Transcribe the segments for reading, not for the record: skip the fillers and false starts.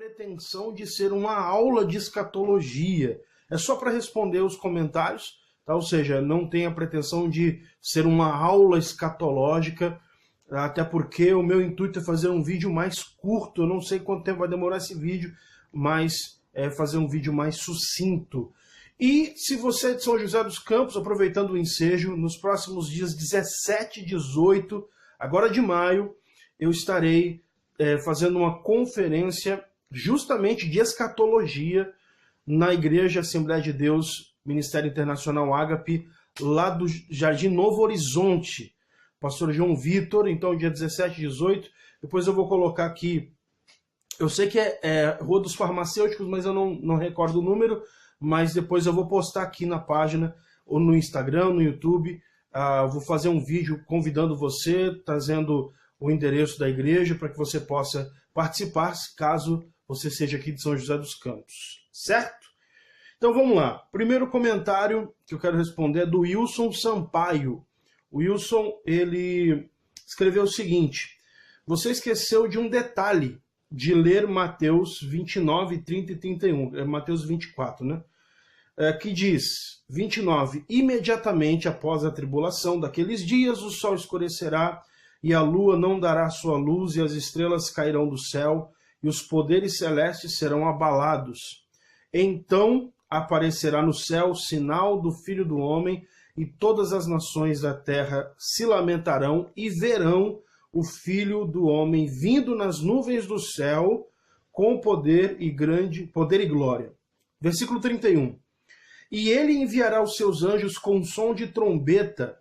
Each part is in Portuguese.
pretensão de ser uma aula de escatologia. É só para responder os comentários, tá? Ou seja, não tem a pretensão de ser uma aula escatológica, até porque o meu intuito é fazer um vídeo mais curto. Eu não sei quanto tempo vai demorar esse vídeo, mas é fazer um vídeo mais sucinto. E se você é de São José dos Campos, aproveitando o ensejo, nos próximos dias 17 e 18, agora de maio, eu estarei fazendo uma conferência justamente de escatologia na Igreja Assembleia de Deus, Ministério Internacional Ágape, lá do Jardim Novo Horizonte. Pastor João Vitor, então dia 17 e 18, depois eu vou colocar aqui, eu sei que é Rua dos Farmacêuticos, mas eu não recordo o número, mas depois eu vou postar aqui na página, ou no Instagram, no YouTube, vou fazer um vídeo convidando você, trazendo o endereço da igreja para que você possa participar, caso você seja aqui de São José dos Campos, certo? Então vamos lá. Primeiro comentário que eu quero responder é do Wilson Sampaio. O Wilson, ele escreveu o seguinte: você esqueceu de um detalhe de ler Mateus 29, 30 e 31, Mateus 24, né? Que diz, 29, imediatamente após a tribulação daqueles dias, o sol escurecerá, e a lua não dará sua luz, e as estrelas cairão do céu, e os poderes celestes serão abalados. Então aparecerá no céu o sinal do Filho do Homem, e todas as nações da terra se lamentarão e verão o Filho do Homem vindo nas nuvens do céu com poder e glória. Versículo 31. E ele enviará os seus anjos com som de trombeta,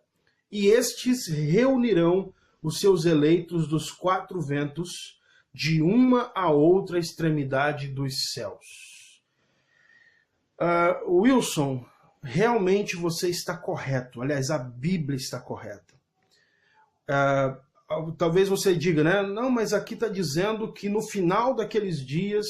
e estes reunirão os seus eleitos dos quatro ventos, de uma a outra extremidade dos céus. Wilson, realmente você está correto. Aliás, a Bíblia está correta. Talvez você diga, né? Não, mas aqui está dizendo que no final daqueles dias,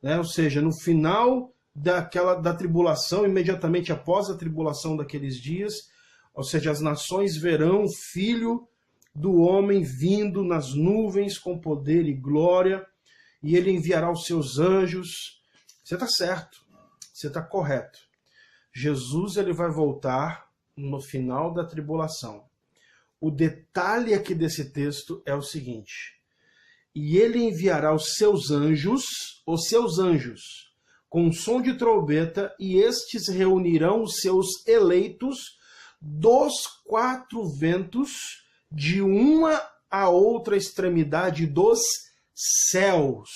né, ou seja, no final da tribulação, imediatamente após a tribulação daqueles dias, ou seja, as nações verão o Filho do Homem vindo nas nuvens com poder e glória, e ele enviará os seus anjos. Você está certo, você está correto. Jesus ele vai voltar no final da tribulação. O detalhe aqui desse texto é o seguinte: e ele enviará os seus anjos, com som de trombeta, e estes reunirão os seus eleitos dos quatro ventos, de uma a outra extremidade dos céus.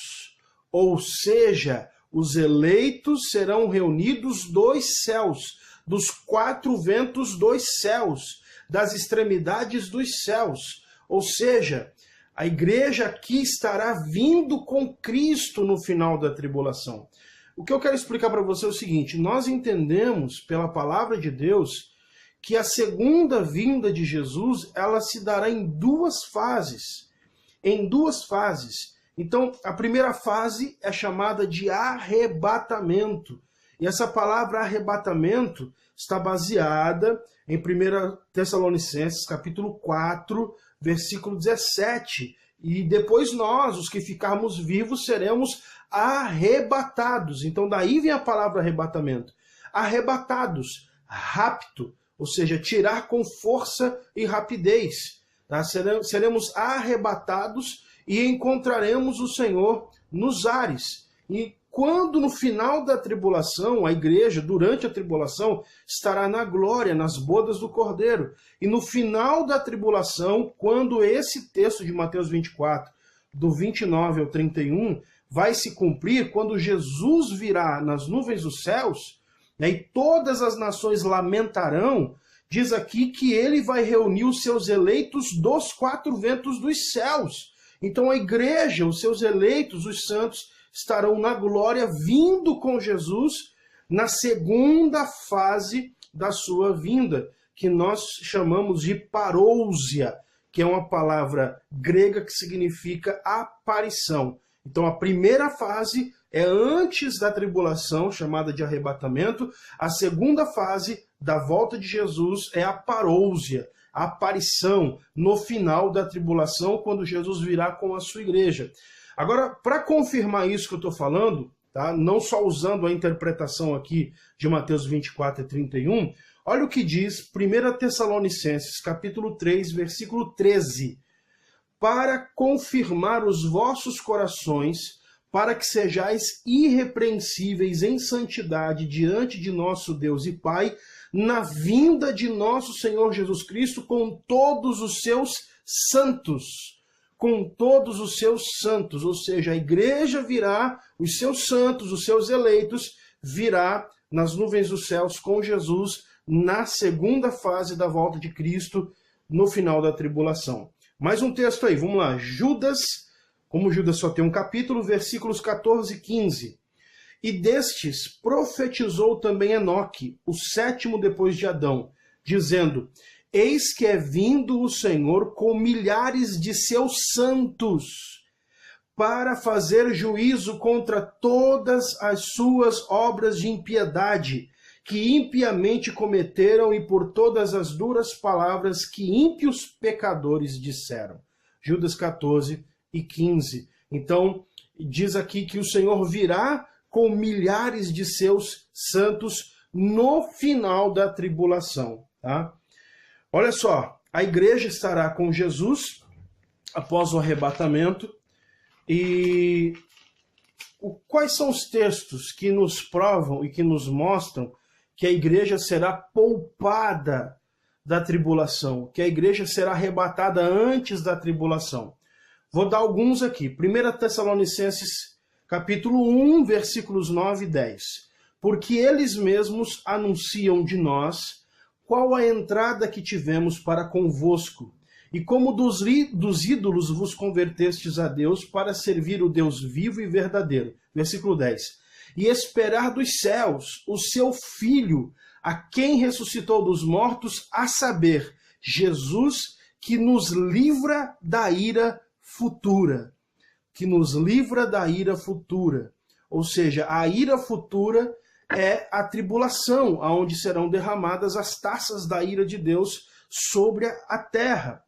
Ou seja, os eleitos serão reunidos dos céus, dos quatro ventos dos céus, das extremidades dos céus. Ou seja, a igreja aqui estará vindo com Cristo no final da tribulação. O que eu quero explicar para você é o seguinte: nós entendemos pela palavra de Deus que a segunda vinda de Jesus, ela se dará em duas fases. Em duas fases. Então, a primeira fase é chamada de arrebatamento. E essa palavra arrebatamento está baseada em 1 Tessalonicenses, capítulo 4, versículo 17. E depois nós, os que ficarmos vivos, seremos arrebatados. Então daí vem a palavra arrebatamento. Arrebatados, rapto, ou seja, tirar com força e rapidez. Tá? Seremos arrebatados e encontraremos o Senhor nos ares. E quando no final da tribulação, a igreja, durante a tribulação, estará na glória, nas bodas do Cordeiro. E no final da tribulação, quando esse texto de Mateus 24, do 29 ao 31, vai se cumprir, quando Jesus virá nas nuvens dos céus, né, e todas as nações lamentarão, diz aqui que ele vai reunir os seus eleitos dos quatro ventos dos céus. Então a igreja, os seus eleitos, os santos, estarão na glória, vindo com Jesus na segunda fase da sua vinda, que nós chamamos de parousia, que é uma palavra grega que significa aparição. Então a primeira fase é antes da tribulação, chamada de arrebatamento. A segunda fase da volta de Jesus é a parousia, a aparição no final da tribulação, quando Jesus virá com a sua igreja. Agora, para confirmar isso que eu estou falando, tá? Não só usando a interpretação aqui de Mateus 24 e 31, olha o que diz 1 Tessalonicenses, capítulo 3, versículo 13. Para confirmar os vossos corações, para que sejais irrepreensíveis em santidade diante de nosso Deus e Pai, na vinda de nosso Senhor Jesus Cristo com todos os seus santos. Com todos os seus santos, ou seja, a igreja virá, os seus santos, os seus eleitos, virá nas nuvens dos céus com Jesus na segunda fase da volta de Cristo, no final da tribulação. Mais um texto aí, vamos lá. Judas, como Judas só tem um capítulo, versículos 14 e 15. E destes profetizou também Enoque, o sétimo depois de Adão, dizendo: Eis que é vindo o Senhor com milhares de seus santos, para fazer juízo contra todas as suas obras de impiedade, que impiamente cometeram, e por todas as duras palavras que ímpios pecadores disseram. Judas 14 e 15. Então, diz aqui que o Senhor virá com milhares de seus santos no final da tribulação, tá? Olha só, a igreja estará com Jesus após o arrebatamento. E quais são os textos que nos provam e que nos mostram que a igreja será poupada da tribulação, que a igreja será arrebatada antes da tribulação? Vou dar alguns aqui. 1 Tessalonicenses, capítulo 1, versículos 9 e 10. Porque eles mesmos anunciam de nós qual a entrada que tivemos para convosco, e como dos ídolos vos convertestes a Deus para servir o Deus vivo e verdadeiro. Versículo 10. E esperar dos céus o seu Filho, a quem ressuscitou dos mortos, a saber, Jesus, que nos livra da ira futura. Que nos livra da ira futura. Ou seja, a ira futura é a tribulação, onde serão derramadas as taças da ira de Deus sobre a terra.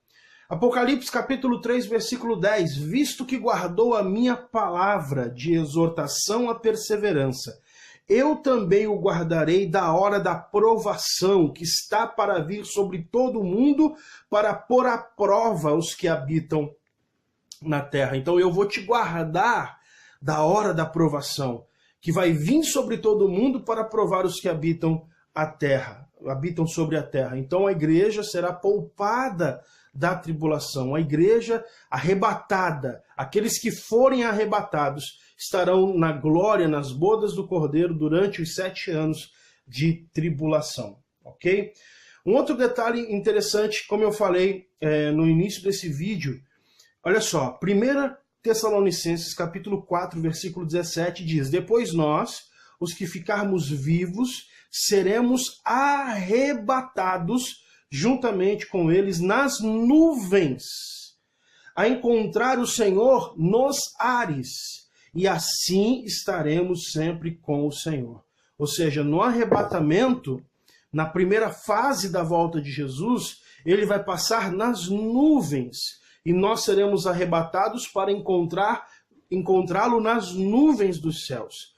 Apocalipse capítulo 3, versículo 10. Visto que guardou a minha palavra de exortação à perseverança, eu também o guardarei da hora da provação que está para vir sobre todo o mundo, para pôr à prova os que habitam na terra. Então eu vou te guardar da hora da provação, que vai vir sobre todo mundo para provar os que habitam a terra, habitam sobre a terra. Então a igreja será poupada da tribulação, a igreja arrebatada, aqueles que forem arrebatados estarão na glória, nas bodas do Cordeiro durante os 7 anos de tribulação, ok? Um outro detalhe interessante, como eu falei no início desse vídeo, olha só, 1 Tessalonicenses capítulo 4, versículo 17 diz: Depois nós, os que ficarmos vivos, seremos arrebatados juntamente com eles nas nuvens, a encontrar o Senhor nos ares, e assim estaremos sempre com o Senhor. Ou seja, no arrebatamento, na primeira fase da volta de Jesus, ele vai passar nas nuvens, e nós seremos arrebatados para encontrá-lo nas nuvens dos céus.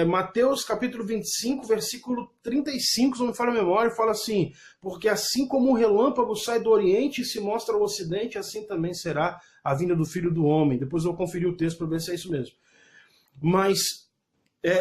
Mateus capítulo 25, versículo 35, se não me falha a memória, fala assim: porque assim como um relâmpago sai do Oriente e se mostra ao Ocidente, assim também será a vinda do Filho do Homem. Depois eu vou conferir o texto para ver se é isso mesmo. Mas,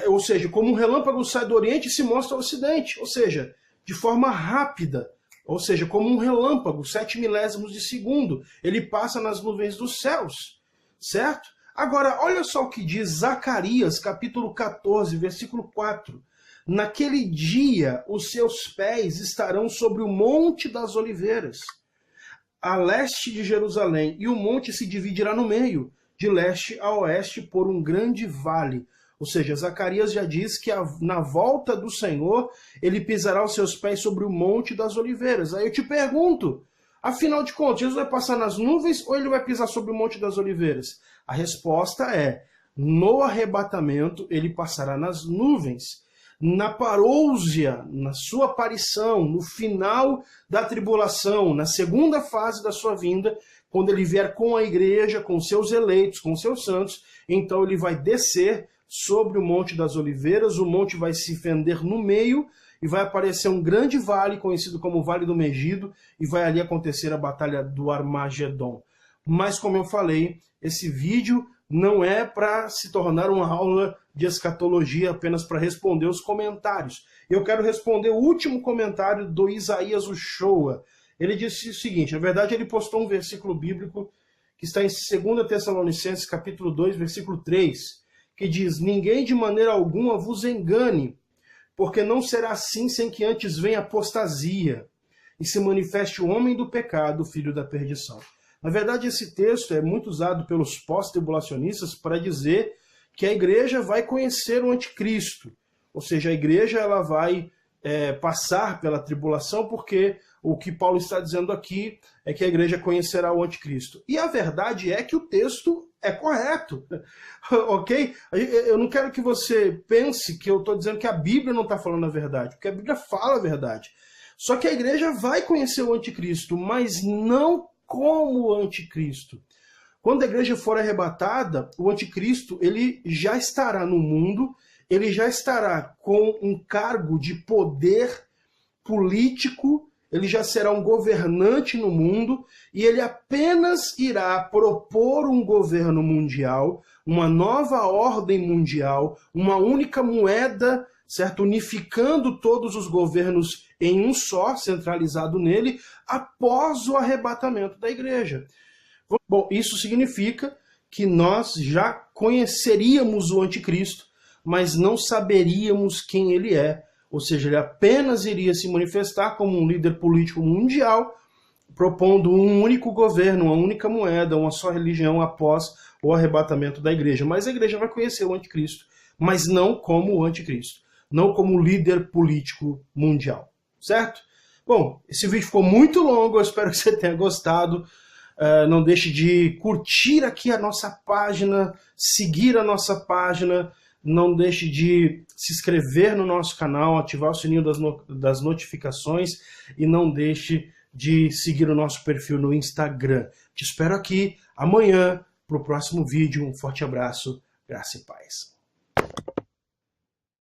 ou seja, como um relâmpago sai do Oriente e se mostra ao Ocidente, ou seja, de forma rápida, ou seja, como um relâmpago, 7 milésimos de segundo, ele passa nas nuvens dos céus, certo? Agora, olha só o que diz Zacarias, capítulo 14, versículo 4. Naquele dia, os seus pés estarão sobre o Monte das Oliveiras, a leste de Jerusalém, e o monte se dividirá no meio, de leste a oeste, por um grande vale. Ou seja, Zacarias já diz que na volta do Senhor, ele pisará os seus pés sobre o Monte das Oliveiras. Aí eu te pergunto, afinal de contas, Jesus vai passar nas nuvens ou ele vai pisar sobre o Monte das Oliveiras? A resposta é: no arrebatamento ele passará nas nuvens. Na parousia, na sua aparição, no final da tribulação, na segunda fase da sua vinda, quando ele vier com a igreja, com seus eleitos, com seus santos, então ele vai descer sobre o Monte das Oliveiras, o monte vai se fender no meio e vai aparecer um grande vale, conhecido como Vale do Megido, e vai ali acontecer a Batalha do Armagedon. Mas, como eu falei, esse vídeo não é para se tornar uma aula de escatologia, apenas para responder os comentários. Eu quero responder o último comentário do Isaías Uchoa. Ele disse o seguinte, na verdade ele postou um versículo bíblico que está em 2 Tessalonicenses, capítulo 2, versículo 3, que diz: ninguém de maneira alguma vos engane, porque não será assim sem que antes venha apostasia e se manifeste o homem do pecado, filho da perdição. Na verdade, esse texto é muito usado pelos pós-tribulacionistas para dizer que a igreja vai conhecer o anticristo. Ou seja, a igreja ela vai passar pela tribulação, porque o que Paulo está dizendo aqui é que a igreja conhecerá o anticristo. E a verdade é que o texto é correto, ok? Eu não quero que você pense que eu estou dizendo que a Bíblia não está falando a verdade, porque a Bíblia fala a verdade. Só que a igreja vai conhecer o anticristo, mas não como o anticristo. Quando a igreja for arrebatada, o anticristo ele já estará no mundo, ele já estará com um cargo de poder político, ele já será um governante no mundo, e ele apenas irá propor um governo mundial, uma nova ordem mundial, uma única moeda, certo? Unificando todos os governos em um só, centralizado nele, após o arrebatamento da igreja. Bom, isso significa que nós já conheceríamos o anticristo, mas não saberíamos quem ele é. Ou seja, ele apenas iria se manifestar como um líder político mundial, propondo um único governo, uma única moeda, uma só religião após o arrebatamento da igreja. Mas a igreja vai conhecer o anticristo, mas não como o anticristo, não como líder político mundial, certo? Bom, esse vídeo ficou muito longo, eu espero que você tenha gostado. Não deixe de curtir aqui a nossa página, seguir a nossa página, não deixe de se inscrever no nosso canal, ativar o sininho das notificações e não deixe de seguir o nosso perfil no Instagram. Te espero aqui amanhã para o próximo vídeo. Um forte abraço, graça e paz.